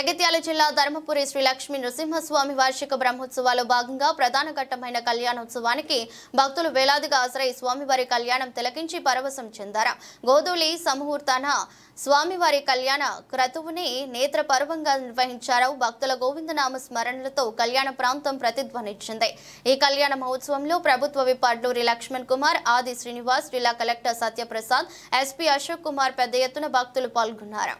జగిత్యాల జిల్లా ధర్మపురి శ్రీ లక్ష్మీ నృసింహస్వామి వార్షిక బ్రహ్మోత్సవాల్లో భాగంగా ప్రధాన ఘట్టమైన కళ్యాణోత్సవానికి భక్తులు వేలాదిగా హాజరై స్వామివారి కళ్యాణం తిలకించి పరవశం చెందారు. గోధూళి సమూహూర్తాన స్వామివారి కళ్యాణ క్రతువుని నేత్ర పర్వంగా నిర్వహించారు. భక్తుల గోవిందనామ స్మరణలతో కళ్యాణ ప్రాంతం ప్రతిధ్వనించింది. ఈ కళ్యాణ మహోత్సవంలో ప్రభుత్వ విప్ అడ్లూరి లక్ష్మణ్ కుమార్, ఆది శ్రీనివాస్, జిల్లా కలెక్టర్ సత్యప్రసాద్, ఎస్పీ అశోక్ కుమార్ పెద్ద ఎత్తున భక్తులు పాల్గొన్నారు.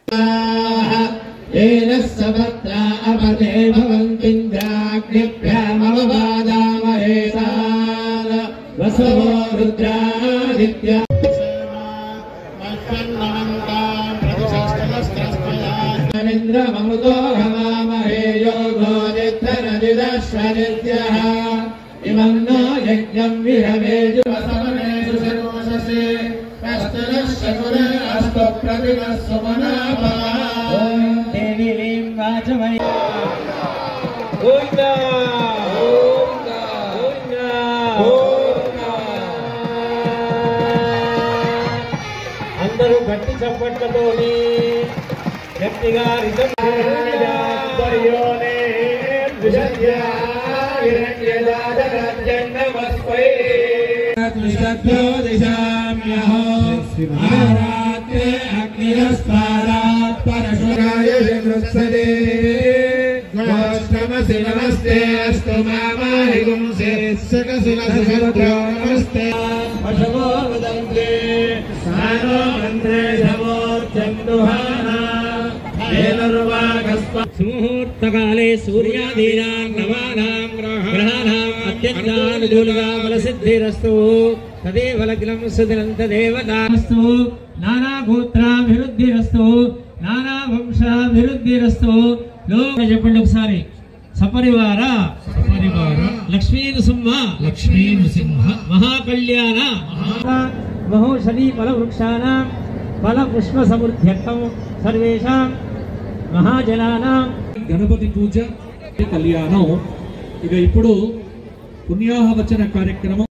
అందరూ గట్టి చప్పట్లతోని గట్టిగా నమస్తే అస్తు మామాహిగుంసే నమస్తే సుముహూర్తకాలే సూర్యాదీనాం నవానాం గ్రహాణాం అత్యంతానుకూలంగా బలసిద్ధిరస్తు తదేవ లగ్నం సుదినం తదేవ దాస్తు నానాగోత్రాభివృద్ధిరస్తు నానావంశాభివృద్ధిరస్తు. లోక చెప్పండి ఒకసారి. సపరివార లక్ష్మీ నృసింహ మహాకళ్యాణ మహోషధి ఫలవృక్షాణం ఫలపుష్ప సమృద్ధ్యర్థం సర్వేషాం మహాజనానాం గణపతి పూజ కళ్యాణం. ఇక ఇప్పుడు పుణ్యాహవచన కార్యక్రమం.